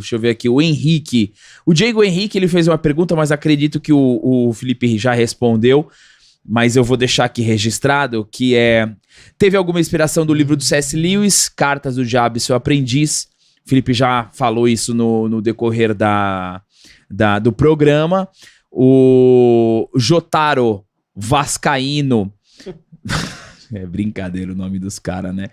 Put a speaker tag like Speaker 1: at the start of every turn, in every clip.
Speaker 1: Deixa eu ver aqui, o Henrique. O Diego Henrique, ele fez uma pergunta, mas acredito que o Felipe já respondeu. Mas eu vou deixar aqui registrado, que teve alguma inspiração do livro do C.S. Lewis, Cartas do Diabo e Seu Aprendiz. O Felipe já falou isso no decorrer do programa. O Jotaro Vascaíno. É brincadeira o nome dos caras, né?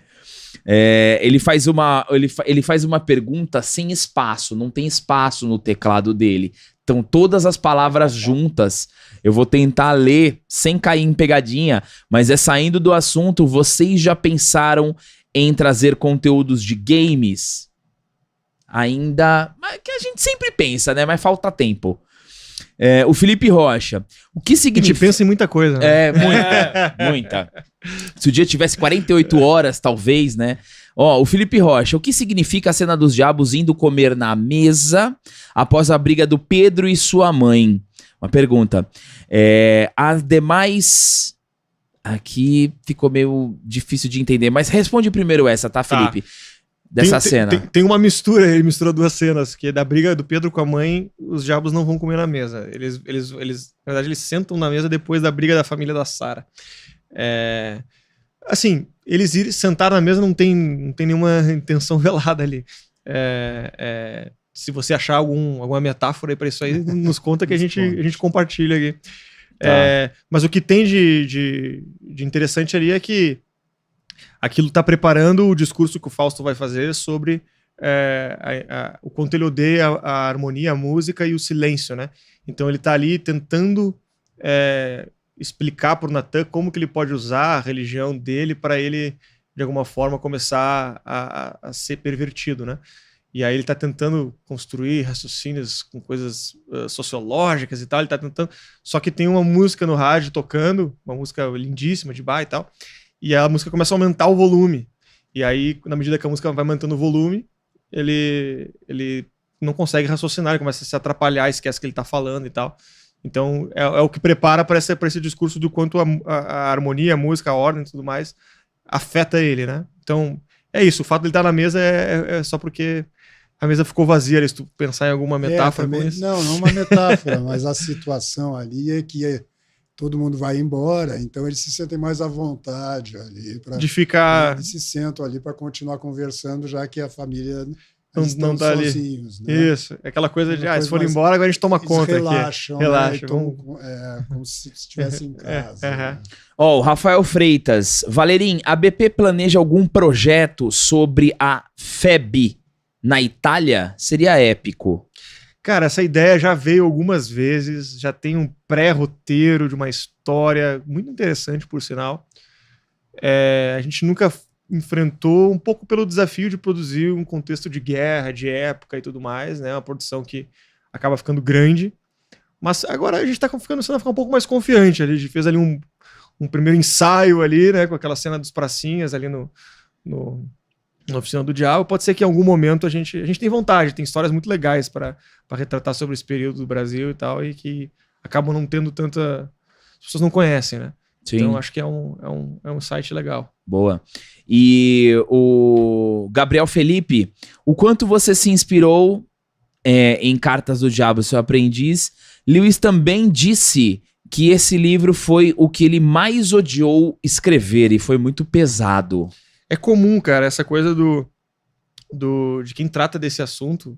Speaker 1: Ele faz uma pergunta sem espaço, não tem espaço no teclado dele. Então, todas as palavras juntas, eu vou tentar ler sem cair em pegadinha, mas saindo do assunto, vocês já pensaram em trazer conteúdos de games? Ainda, que a gente sempre pensa, né? Mas falta tempo. O Felipe Rocha, o que significa...
Speaker 2: A gente pensa em muita coisa, né?
Speaker 1: Muita. Se o dia tivesse 48 horas, talvez, né? O Felipe Rocha, o que significa a cena dos diabos indo comer na mesa após a briga do Pedro e sua mãe? Uma pergunta. As demais... Aqui ficou meio difícil de entender, mas responde primeiro essa, tá, Felipe? Dessa cena.
Speaker 2: Tem uma mistura, ele mistura duas cenas, que é da briga do Pedro com a mãe, os diabos não vão comer na mesa. Eles na verdade, eles sentam na mesa depois da briga da família da Sarah. Assim, eles sentar na mesa não tem nenhuma intenção velada ali. Se você achar alguma metáfora aí pra isso aí, nos conta que a gente compartilha aqui. Mas o que tem de interessante ali é que aquilo está preparando o discurso que o Fausto vai fazer sobre o quanto ele odeia a harmonia, a música e o silêncio, né? Então ele está ali tentando explicar para o Natan como que ele pode usar a religião dele para ele, de alguma forma, começar a ser pervertido, né? E aí ele está tentando construir raciocínios com coisas sociológicas e tal, ele está tentando... Só que tem uma música no rádio tocando, uma música lindíssima de Bach e tal, e a música começa a aumentar o volume. E aí, na medida que a música vai aumentando o volume, ele não consegue raciocinar, ele começa a se atrapalhar, esquece que ele está falando e tal. Então, é o que prepara para esse discurso do quanto a harmonia, a música, a ordem e tudo mais afeta ele, né? Então, é isso. O fato de ele estar na mesa é só porque a mesa ficou vazia. Se tu pensar em alguma metáfora com isso.
Speaker 3: Não uma metáfora, mas a situação ali é que todo mundo vai embora, então eles se sentem mais à vontade ali.
Speaker 2: De ficar...
Speaker 3: Eles se sentam ali para continuar conversando, já que a família...
Speaker 2: Não tá
Speaker 3: sozinhos,
Speaker 2: ali.
Speaker 3: Né?
Speaker 2: Isso. É aquela coisa de, se for embora, agora a gente toma conta
Speaker 3: relaxam,
Speaker 2: aqui. Relaxam.
Speaker 3: Né? Como se estivesse em casa. Né?
Speaker 1: O Rafael Freitas. Valerim, a BP planeja algum projeto sobre a FEB na Itália? Seria épico.
Speaker 2: Cara, essa ideia já veio algumas vezes, já tem um pré-roteiro de uma história muito interessante, por sinal. A gente nunca enfrentou, um pouco pelo desafio de produzir um contexto de guerra, de época e tudo mais, né? Uma produção que acaba ficando grande. Mas agora a gente está ficando um pouco mais confiante ali. A gente fez ali um primeiro ensaio ali, né? Com aquela cena dos pracinhas ali na Oficina do Diabo. Pode ser que em algum momento a gente tem vontade, tem histórias muito legais para retratar sobre esse período do Brasil e tal, e que acabam não tendo tanta... As pessoas não conhecem, né? Sim. Então acho que é um site legal.
Speaker 1: Boa. E o Gabriel Felipe, o quanto você se inspirou em Cartas do Diabo, Seu Aprendiz? Lewis também disse que esse livro foi o que ele mais odiou escrever e foi muito pesado.
Speaker 2: É comum, cara, essa coisa de quem trata desse assunto.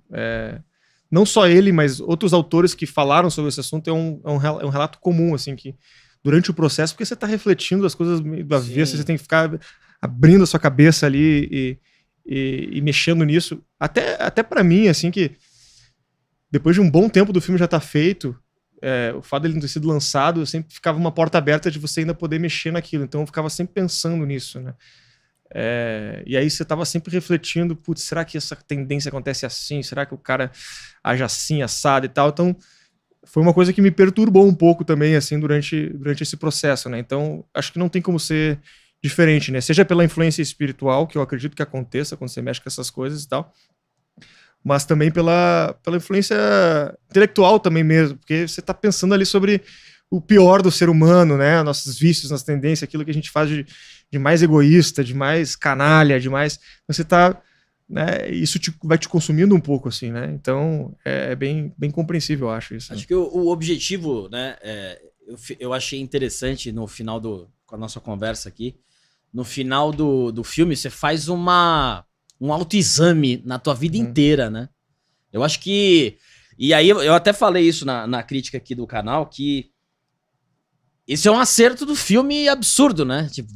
Speaker 2: Não só ele, mas outros autores que falaram sobre esse assunto. É um relato comum, assim, que durante o processo, porque você está refletindo as coisas do avesso, você tem que ficar abrindo a sua cabeça ali e mexendo nisso. Até para mim, assim, que depois de um bom tempo do filme já tá feito, o fato dele não ter sido lançado, sempre ficava uma porta aberta de você ainda poder mexer naquilo. Então eu ficava sempre pensando nisso, né? E aí você tava sempre refletindo, putz, será que essa tendência acontece assim? Será que o cara age assim, assado e tal? Então foi uma coisa que me perturbou um pouco também, assim, durante esse processo, né? Então acho que não tem como ser diferente, né? Seja pela influência espiritual, que eu acredito que aconteça quando você mexe com essas coisas e tal, mas também pela influência intelectual também mesmo, porque você tá pensando ali sobre o pior do ser humano, né? Nossos vícios, nossas tendências, aquilo que a gente faz de mais egoísta, de mais canalha, de mais... Você tá né, isso vai te consumindo um pouco, assim, né? Então, é bem compreensível, eu acho isso.
Speaker 4: Acho que o objetivo, né, eu achei interessante no final com a nossa conversa aqui, no final do filme, você faz um autoexame na tua vida inteira, né? Eu acho que... E aí, eu até falei isso na crítica aqui do canal, que esse é um acerto do filme absurdo, né? Tipo,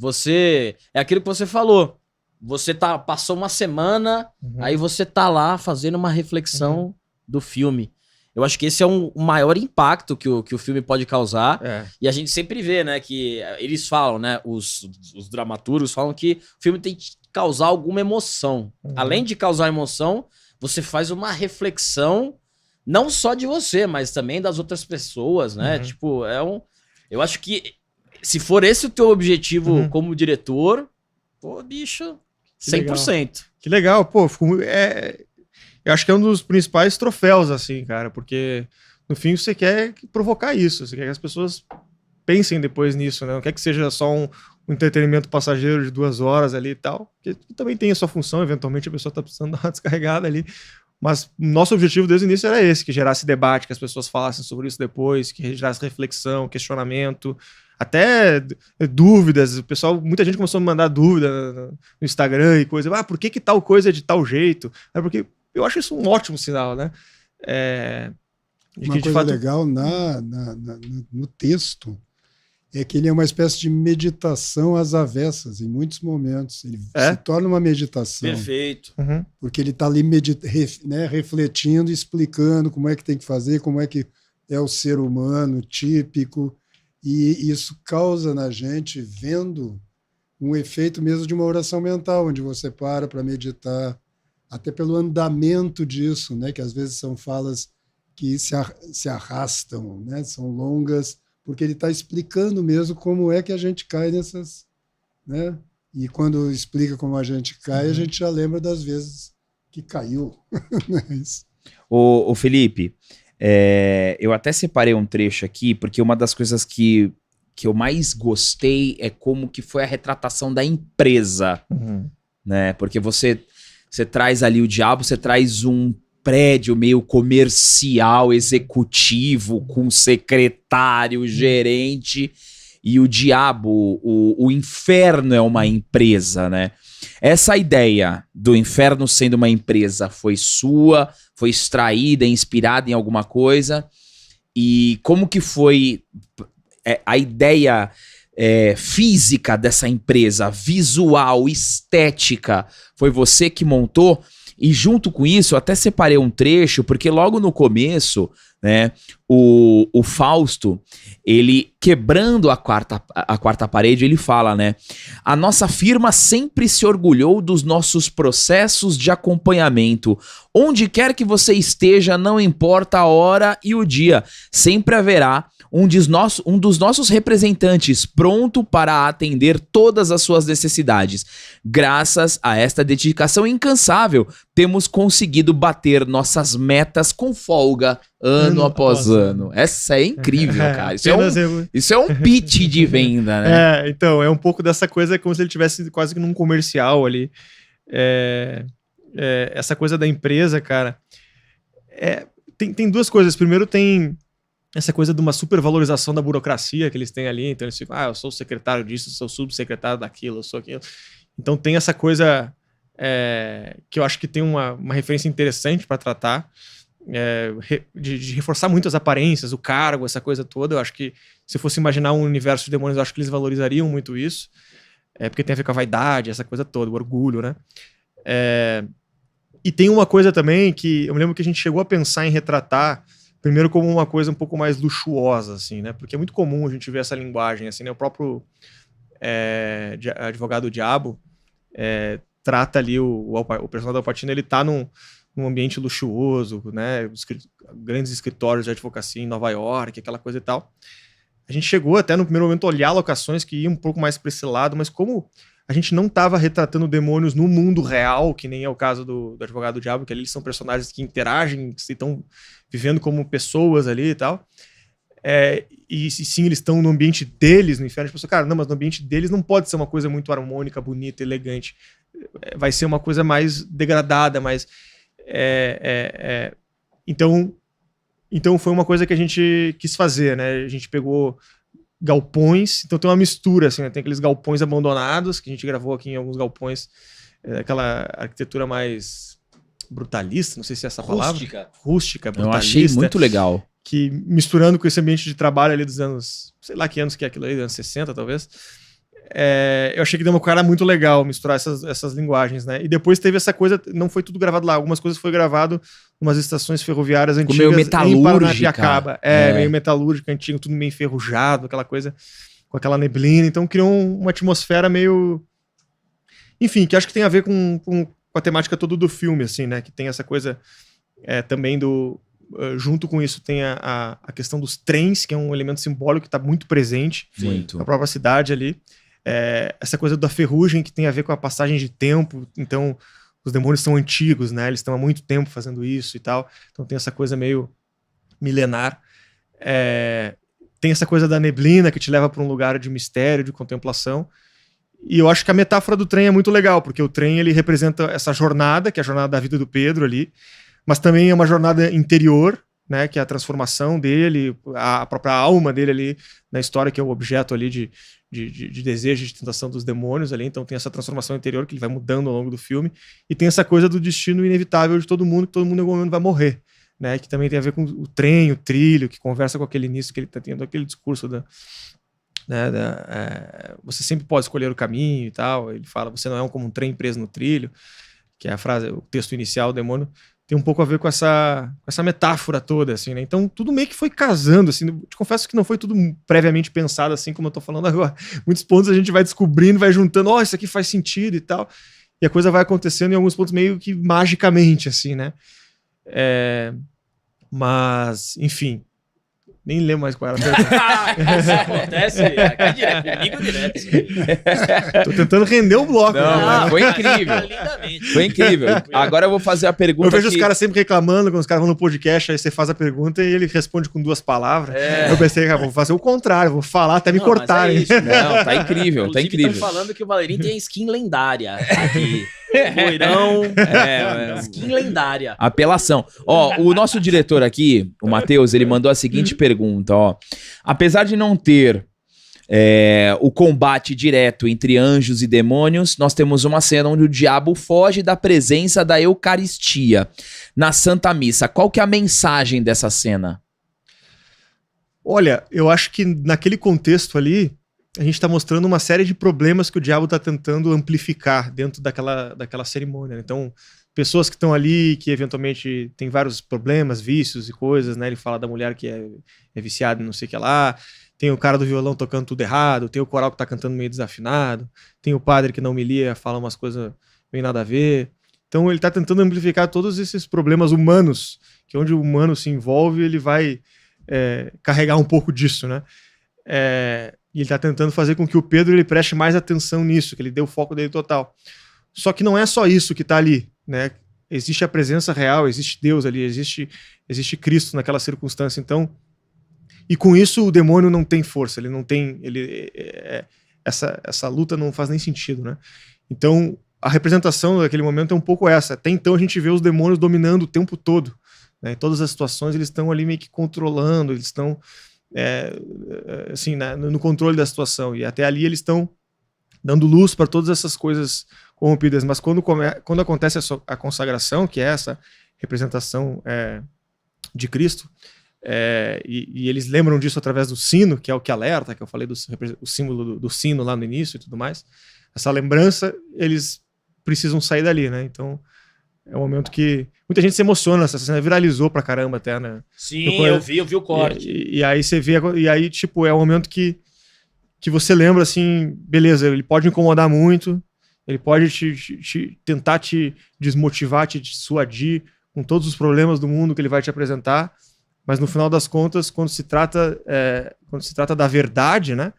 Speaker 4: é aquilo que você falou. Você passou uma semana, aí você tá lá fazendo uma reflexão do filme. Eu acho que esse é o maior impacto que o filme pode causar. E a gente sempre vê, né, que eles falam, né, os dramaturgos falam que o filme tem que causar alguma emoção. Além de causar emoção, você faz uma reflexão, não só de você, mas também das outras pessoas, né? Tipo, eu acho que se for esse o teu objetivo como diretor, pô, bicho, 100%.
Speaker 2: Que legal, pô. Eu acho que é um dos principais troféus, assim, cara, porque no fim você quer provocar isso, você quer que as pessoas pensem depois nisso, né? Não quer que seja só um entretenimento passageiro de 2 horas ali e tal, que também tem a sua função, eventualmente a pessoa tá precisando dar uma descarregada ali. Mas nosso objetivo desde o início era esse, que gerasse debate, que as pessoas falassem sobre isso depois, que gerasse reflexão, questionamento, até dúvidas. Muita gente começou a me mandar dúvida no Instagram e coisa. Por que tal coisa é de tal jeito? Porque eu acho isso um ótimo sinal, né?
Speaker 3: Uma coisa legal no texto é que ele é uma espécie de meditação às avessas, em muitos momentos. Ele se torna uma meditação.
Speaker 4: Perfeito.
Speaker 3: Porque ele está ali refletindo, explicando como é que tem que fazer, como é que é o ser humano típico. E isso causa na gente, vendo, um efeito mesmo de uma oração mental, onde você para meditar, até pelo andamento disso, né? Que às vezes são falas que se arrastam, né? São longas, porque ele está explicando mesmo como é que a gente cai nessas... Né? E quando explica como a gente cai, a gente já lembra das vezes que caiu. Isso.
Speaker 1: Ô Felipe, eu até separei um trecho aqui, porque uma das coisas que eu mais gostei é como que foi a retratação da empresa, né? Porque você traz ali o diabo, você traz um prédio meio comercial, executivo, com secretário, gerente, e o diabo, o inferno é uma empresa, né? Essa ideia do inferno sendo uma empresa foi sua, foi extraída, inspirada em alguma coisa, e como que foi a ideia física dessa empresa, visual, estética, foi você que montou? E junto com isso, eu até separei um trecho, porque logo no começo, né, o Fausto, ele quebrando a quarta parede, ele fala, né, a nossa firma sempre se orgulhou dos nossos processos de acompanhamento. Onde quer que você esteja, não importa a hora e o dia, sempre haverá um dos nossos representantes pronto para atender todas as suas necessidades. Graças a esta dedicação incansável, temos conseguido bater nossas metas com folga ano após ano. Essa é incrível, cara. Isso é um pitch de venda, né?
Speaker 2: Então, é um pouco dessa coisa, como se ele estivesse quase que num comercial ali. Essa coisa da empresa, cara, tem 2 coisas. Primeiro tem essa coisa de uma supervalorização da burocracia que eles têm ali. Então eles ficam, eu sou o secretário disso, sou o subsecretário daquilo, eu sou aquilo. Então tem essa coisa que eu acho que tem uma referência interessante para tratar, de reforçar muito as aparências, o cargo, essa coisa toda. Eu acho que se fosse imaginar um universo de demônios, eu acho que eles valorizariam muito isso, porque tem a ver com a vaidade, essa coisa toda, o orgulho, né? E tem uma coisa também que eu me lembro que a gente chegou a pensar em retratar primeiro como uma coisa um pouco mais luxuosa, assim, né? Porque é muito comum a gente ver essa linguagem, assim, né? O próprio advogado diabo trata ali o personagem do Al Pacino, ele tá num ambiente luxuoso, né? Grandes escritórios de advocacia em Nova York, aquela coisa e tal. A gente chegou até no primeiro momento a olhar locações que iam um pouco mais para esse lado, mas como a gente não estava retratando demônios no mundo real, que nem é o caso do advogado do diabo, que ali eles são personagens que interagem, que estão vivendo como pessoas ali e tal, E sim, eles estão no ambiente deles, no inferno. A pessoa, cara, não, mas no ambiente deles não pode ser uma coisa muito harmônica, bonita, elegante. Vai ser uma coisa mais degradada, mais... Então foi uma coisa que a gente quis fazer, né? A gente pegou galpões, então tem uma mistura, assim, né? Tem aqueles galpões abandonados, que a gente gravou aqui em alguns galpões, aquela arquitetura mais brutalista, não sei se é essa palavra. Rústica, brutalista.
Speaker 1: Eu achei muito legal.
Speaker 2: Que misturando com esse ambiente de trabalho ali dos anos, sei lá que anos que é aquilo aí, anos 60 talvez, eu achei que deu uma cara muito legal misturar essas linguagens, né? E depois teve essa coisa, não foi tudo gravado lá, algumas coisas foi gravado em umas estações ferroviárias antigas,
Speaker 1: meio metalúrgica,
Speaker 2: meio metalúrgica, antigo, tudo meio enferrujado, aquela coisa com aquela neblina, então criou uma atmosfera meio, enfim, que acho que tem a ver com a temática toda do filme, assim, né? Que tem essa coisa também junto com isso tem a questão dos trens, que é um elemento simbólico que está muito presente na própria cidade ali. Essa coisa da ferrugem que tem a ver com a passagem de tempo. Então, os demônios são antigos, né? Eles estão há muito tempo fazendo isso e tal. Então tem essa coisa meio milenar. Tem essa coisa da neblina que te leva para um lugar de mistério, de contemplação. E eu acho que a metáfora do trem é muito legal, porque o trem ele representa essa jornada, que é a jornada da vida do Pedro ali, mas também é uma jornada interior, né, que é a transformação dele, a própria alma dele ali na história, que é o objeto ali de desejo, de tentação dos demônios ali. Então tem essa transformação interior que ele vai mudando ao longo do filme, e tem essa coisa do destino inevitável de todo mundo, que todo mundo em algum momento vai morrer, né, que também tem a ver com o trem, o trilho, que conversa com aquele início que ele está tendo, aquele discurso você sempre pode escolher o caminho e tal. Ele fala, você não é como um trem preso no trilho, que é a frase, o texto inicial, o demônio tem um pouco a ver com essa metáfora toda, assim, né? Então tudo meio que foi casando, assim. Te confesso que não foi tudo previamente pensado, assim como eu tô falando agora. Muitos pontos a gente vai descobrindo, vai juntando, isso aqui faz sentido e tal, e a coisa vai acontecendo em alguns pontos meio que magicamente, assim, né? Mas, enfim, nem lembro mais qual era a pergunta.
Speaker 4: Isso acontece aqui direto, ligo direto.
Speaker 2: Tô tentando render o bloco.
Speaker 1: Não, foi incrível. Foi incrível. Agora eu vou fazer a pergunta.
Speaker 2: Eu vejo os caras sempre reclamando, quando os caras vão no podcast, aí você faz a pergunta e ele responde com 2 palavas. Eu pensei, vou fazer o contrário, vou falar até me cortarem.
Speaker 1: Não, tá incrível, tá incrível.
Speaker 4: Estão falando que o Valerinho tem a skin lendária aqui. Loirão, skin lendária.
Speaker 1: Apelação. O nosso diretor aqui, o Matheus, ele mandou a seguinte pergunta, apesar de não ter o combate direto entre anjos e demônios, nós temos uma cena onde o diabo foge da presença da Eucaristia na Santa Missa. Qual que é a mensagem dessa cena?
Speaker 2: Olha, eu acho que naquele contexto ali, a gente está mostrando uma série de problemas que o diabo está tentando amplificar dentro daquela cerimônia. Então, pessoas que estão ali, que eventualmente tem vários problemas, vícios e coisas, né? Ele fala da mulher que é viciada em não sei o que lá, tem o cara do violão tocando tudo errado, tem o coral que está cantando meio desafinado, tem o padre que na homilia fala umas coisas meio nada a ver. Então, ele está tentando amplificar todos esses problemas humanos, que onde o humano se envolve, ele vai carregar um pouco disso, né? E ele está tentando fazer com que o Pedro ele preste mais atenção nisso, que ele dê o foco dele total. Só que não é só isso que está ali, né? Existe a presença real, existe Deus ali, existe Cristo naquela circunstância. Então, e com isso o demônio não tem força, ele não tem, essa luta não faz nem sentido, né? Então, a representação daquele momento é um pouco essa. Até então a gente vê os demônios dominando o tempo todo, né? Em todas as situações eles estão ali meio que controlando, eles estão assim, no controle da situação, e até ali eles estão dando luz para todas essas coisas corrompidas, mas quando acontece a consagração, que é essa representação de Cristo, e eles lembram disso através do sino, que é o que alerta, que eu falei o símbolo do sino lá no início e tudo mais, essa lembrança, eles precisam sair dali, né? Então é um momento que muita gente se emociona, essa cena viralizou pra caramba até, né?
Speaker 4: Sim, eu vi o corte.
Speaker 2: E aí você vê, e aí tipo, é um momento que você lembra assim, beleza, ele pode incomodar muito, ele pode tentar te desmotivar, te dissuadir com todos os problemas do mundo que ele vai te apresentar, mas no final das contas, quando se trata da verdade, né?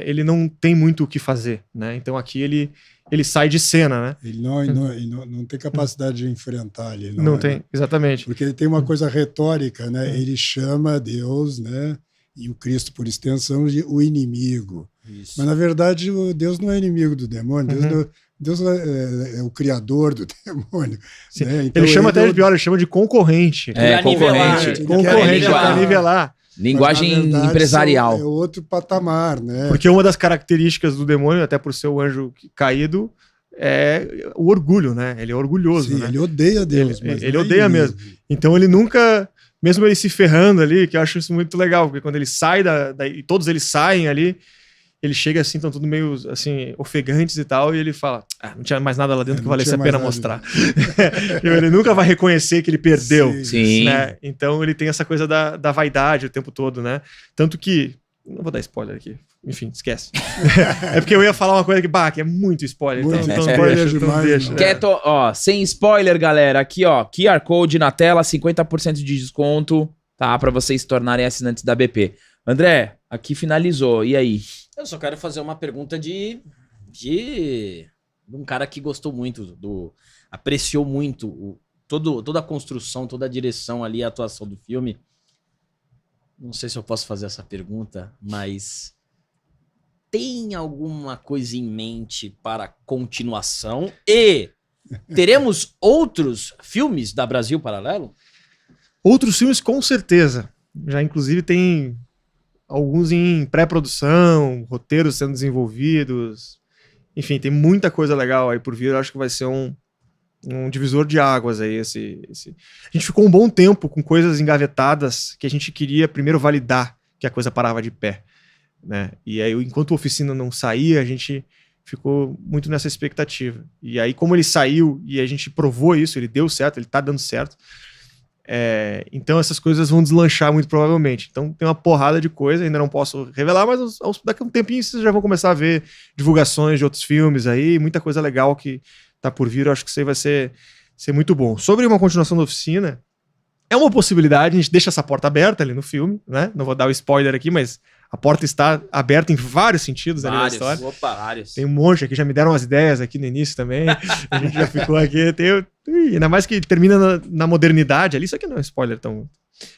Speaker 2: ele não tem muito o que fazer, né? Então aqui ele sai de cena, né?
Speaker 3: Ele não tem capacidade de enfrentar. Ele
Speaker 2: não tem, exatamente.
Speaker 3: Porque ele tem uma coisa retórica, né? Ele chama Deus, né? E o Cristo, por extensão, de o inimigo.
Speaker 4: Isso.
Speaker 3: Mas, na verdade, Deus não é inimigo do demônio. Deus é o criador do demônio. Né? Então,
Speaker 2: ele chama até de pior, ele chama de concorrente.
Speaker 1: Concorrente.
Speaker 2: Concorrente, para nivelar.
Speaker 1: Linguagem
Speaker 3: Mas, na verdade,
Speaker 1: empresarial.
Speaker 3: É outro patamar, né?
Speaker 2: Porque uma das características do demônio, até por ser o anjo caído, é o orgulho, né? Ele é orgulhoso.
Speaker 3: Sim,
Speaker 2: né?
Speaker 3: Ele odeia Deus.
Speaker 2: Ele odeia mesmo. Então ele nunca, mesmo ele se ferrando ali, que eu acho isso muito legal, porque quando ele sai e todos eles saem ali, ele chega assim, estão tudo meio assim, ofegantes e tal, e ele fala, não tinha mais nada lá dentro que valesse a pena mostrar. Ele nunca vai reconhecer que ele perdeu.
Speaker 1: Sim.
Speaker 2: Né? Então ele tem essa coisa da vaidade o tempo todo, né? Tanto que, não vou dar spoiler aqui, enfim, esquece. É porque eu ia falar uma coisa que é muito spoiler. Então deixa.
Speaker 1: Quieto, sem spoiler, galera. Aqui, QR Code na tela, 50% de desconto, tá? Pra vocês se tornarem assinantes da BP. André, aqui finalizou. E aí?
Speaker 4: Eu só quero fazer uma pergunta de um cara que gostou muito, apreciou muito toda a construção, toda a direção ali, a atuação do filme. Não sei se eu posso fazer essa pergunta, mas tem alguma coisa em mente para continuação? E teremos outros filmes da Brasil Paralelo?
Speaker 2: Outros filmes, com certeza. Já, inclusive, tem alguns em pré-produção, roteiros sendo desenvolvidos. Enfim, tem muita coisa legal aí por vir. Eu acho que vai ser um divisor de águas aí. A gente ficou um bom tempo com coisas engavetadas que a gente queria primeiro validar que a coisa parava de pé, né? E aí, enquanto a Oficina não saía, a gente ficou muito nessa expectativa. E aí, como ele saiu e a gente provou isso, ele deu certo, ele tá dando certo, então essas coisas vão deslanchar muito provavelmente. Então tem uma porrada de coisa, ainda não posso revelar, mas daqui a um tempinho vocês já vão começar a ver divulgações de outros filmes aí, muita coisa legal que tá por vir. Eu acho que isso aí vai ser muito bom. Sobre uma continuação da Oficina, é uma possibilidade, a gente deixa essa porta aberta ali no filme, né? Não vou dar o spoiler aqui, mas a porta está aberta em vários sentidos ali na história.
Speaker 4: Vários.
Speaker 2: Tem um monte aqui, já me deram umas ideias aqui no início também. A gente já ficou aqui. Ainda mais que termina na modernidade ali. Isso aqui não é spoiler tão.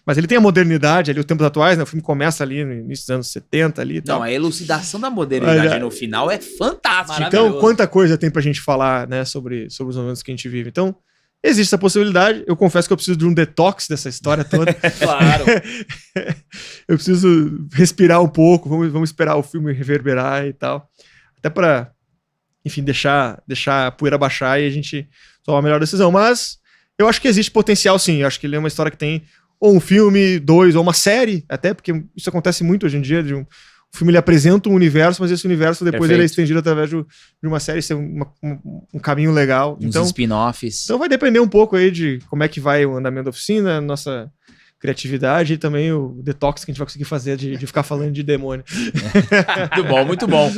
Speaker 2: Mas ele tem a modernidade ali, os tempos atuais, né? O filme começa ali no início dos anos 70 ali e tal.
Speaker 1: Não, a elucidação da modernidade no final é fantástica.
Speaker 2: Então, quanta coisa tem pra gente falar, né, sobre os momentos que a gente vive. Então, existe essa possibilidade. Eu confesso que eu preciso de um detox dessa história toda.
Speaker 4: Claro.
Speaker 2: Eu preciso respirar um pouco. Vamos esperar o filme reverberar e tal. Até pra, enfim, deixar a poeira baixar e a gente tomar a melhor decisão. Mas eu acho que existe potencial, sim. Eu acho que ele é uma história que tem ou um filme, dois, ou uma série. Até porque isso acontece muito hoje em dia. O filme ele apresenta um universo, mas esse universo depois ele é estendido através de uma série, ser um caminho legal.
Speaker 1: Uns spin-offs.
Speaker 2: Então vai depender um pouco aí de como é que vai o andamento da Oficina, nossa criatividade e também o detox que a gente vai conseguir fazer de ficar falando de demônio.
Speaker 1: Muito bom, muito bom.